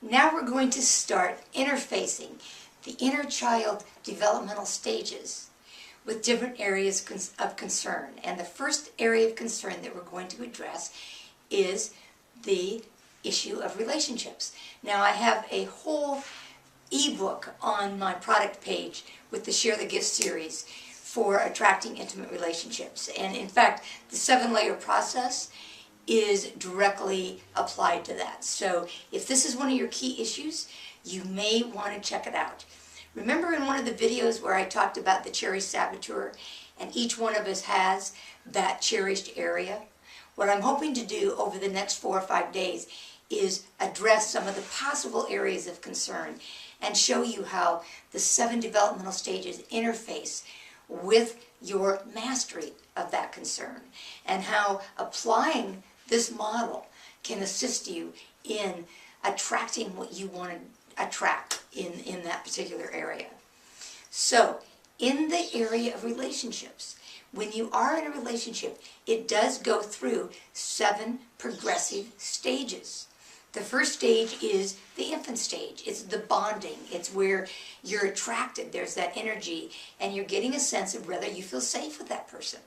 Now we're going to start interfacing the inner child developmental stages with different areas of concern. And the first area of concern that we're going to address is the issue of relationships. Now I have a whole ebook on my product page with the Share the Gift series for attracting intimate relationships. And in fact, the 7-layer process is directly applied to that. So if this is one of your key issues, you may want to check it out. Remember in one of the videos where I talked about the cherished saboteur, and each one of us has that cherished area? What I'm hoping to do over the next 4 or 5 days is address some of the possible areas of concern and show you how the 7 developmental stages interface with your mastery of that concern, and how applying this model can assist you in attracting what you want to attract in that particular area. So, in the area of relationships, when you are in a relationship, it does go through 7 progressive stages. The first stage is the infant stage. It's the bonding. It's where you're attracted. There's that energy, and you're getting a sense of whether you feel safe with that person.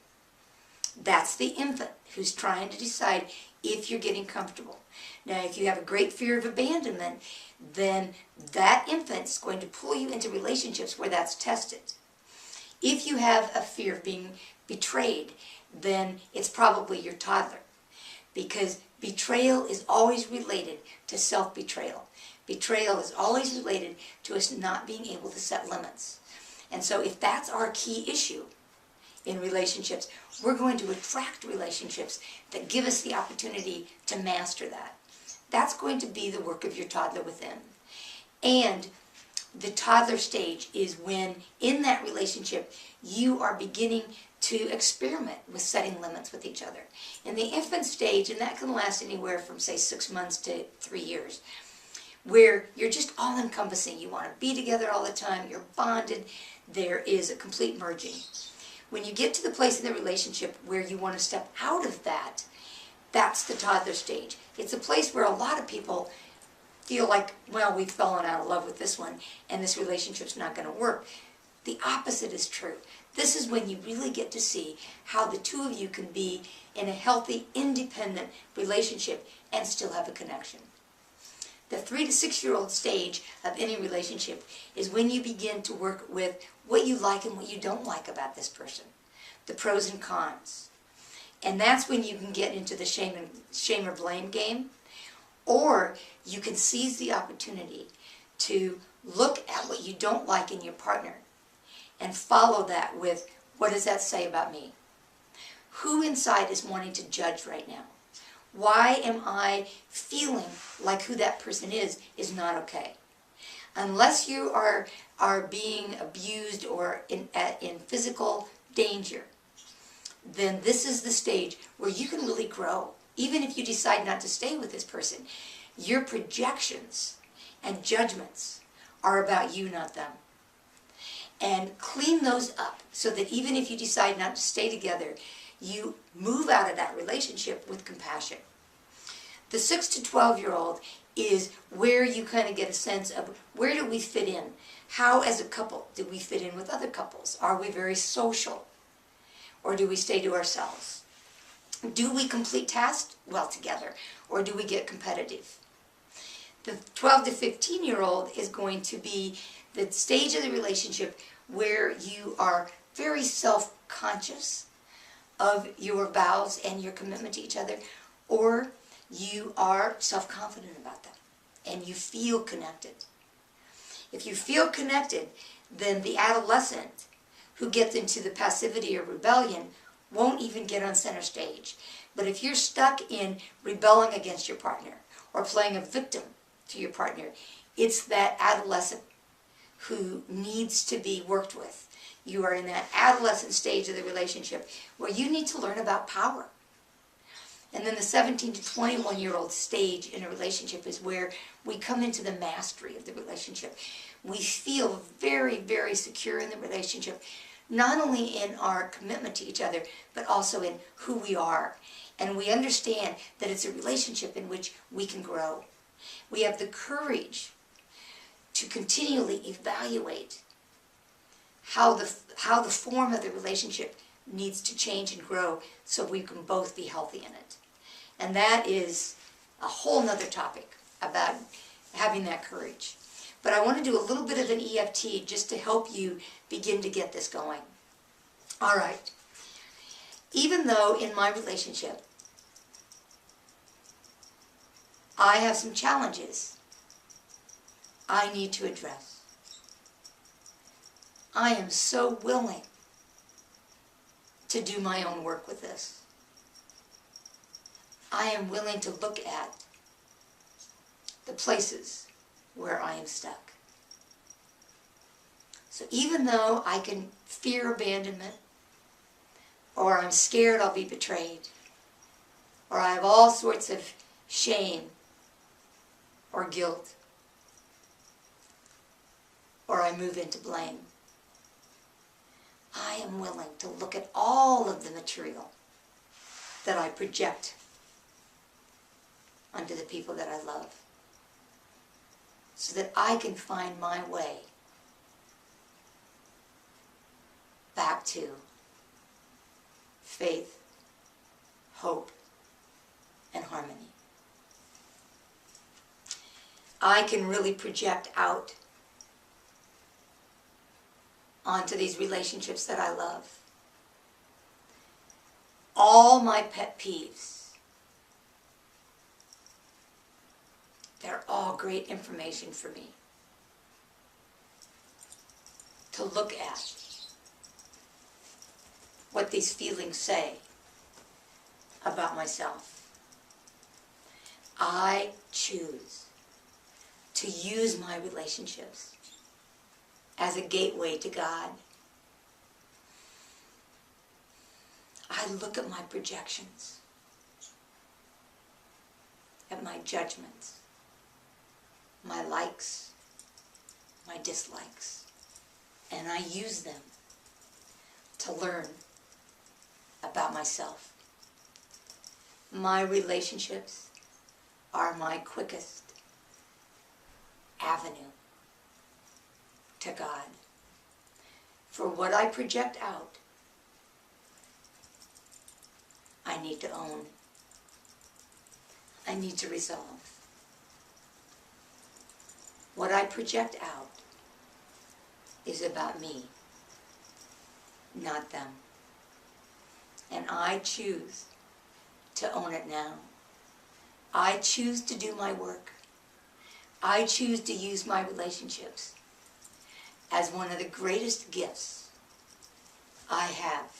That's the infant who's trying to decide if you're getting comfortable. Now, if you have a great fear of abandonment, then that infant's going to pull you into relationships where that's tested. If you have a fear of being betrayed, then it's probably your toddler, because betrayal is always related to self-betrayal. Betrayal is always related to us not being able to set limits. And so if that's our key issue in relationships, we're going to attract relationships that give us the opportunity to master that. That's going to be the work of your toddler within. And the toddler stage is when, in that relationship, you are beginning to experiment with setting limits with each other. In the infant stage, and that can last anywhere from, say, 6 months to 3 years, where you're just all-encompassing. You want to be together all the time, you're bonded, there is a complete merging. When you get to the place in the relationship where you want to step out of that, that's the toddler stage. It's a place where a lot of people feel like, well, we've fallen out of love with this one, and this relationship's not going to work. The opposite is true. This is when you really get to see how the two of you can be in a healthy, independent relationship and still have a connection. The 3 to 6-year-old stage of any relationship is when you begin to work with what you like and what you don't like about this person, the pros and cons. And that's when you can get into the shame or blame game, or you can seize the opportunity to look at what you don't like in your partner and follow that with, what does that say about me? Who inside is wanting to judge right now? Why am I feeling like who that person is not okay? Unless you are being abused or in physical danger, then this is the stage where you can really grow. Even if you decide not to stay with this person, your projections and judgments are about you, not them. And clean those up so that even if you decide not to stay together, you move out of that relationship with compassion. The 6 to 12-year-old is where you kind of get a sense of, where do we fit in? How, as a couple, do we fit in with other couples? Are we very social? Or do we stay to ourselves? Do we complete tasks well together? Or do we get competitive? The 12 to 15-year-old is going to be the stage of the relationship where you are very self-conscious of your vows and your commitment to each other, or you are self-confident about that and you feel connected. If you feel connected, then the adolescent who gets into the passivity or rebellion won't even get on center stage. But if you're stuck in rebelling against your partner or playing a victim to your partner, it's that adolescent who needs to be worked with. You are in that adolescent stage of the relationship where you need to learn about power. And then the 17 to 21-year-old stage in a relationship is where we come into the mastery of the relationship. We feel very, very secure in the relationship, not only in our commitment to each other, but also in who we are. And we understand that it's a relationship in which we can grow. We have the courage to continually evaluate how the form of the relationship needs to change and grow so we can both be healthy in it. And that is a whole nother topic about having that courage. But I want to do a little bit of an EFT just to help you begin to get this going. All right. Even though in my relationship I have some challenges I need to address, I am so willing to do my own work with this. I am willing to look at the places where I am stuck. So even though I can fear abandonment, or I'm scared I'll be betrayed, or I have all sorts of shame or guilt, or I move into blame, I am willing to look at all of the material that I project onto the people that I love, so that I can find my way back to faith, hope, and harmony. I can really project out onto these relationships that I love all my pet peeves. They're all great information for me to look at what these feelings say about myself. I choose to use my relationships as a gateway to God. I look at my projections, at my judgments, my likes, my dislikes, and I use them to learn about myself. My relationships are my quickest avenue to God. For what I project out, I need to own. I need to resolve. What I project out is about me, not them. And I choose to own it now. I choose to do my work. I choose to use my relationships as one of the greatest gifts I have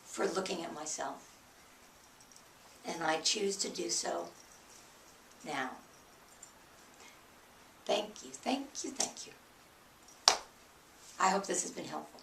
for looking at myself. And I choose to do so now. Thank you, thank you, thank you. I hope this has been helpful.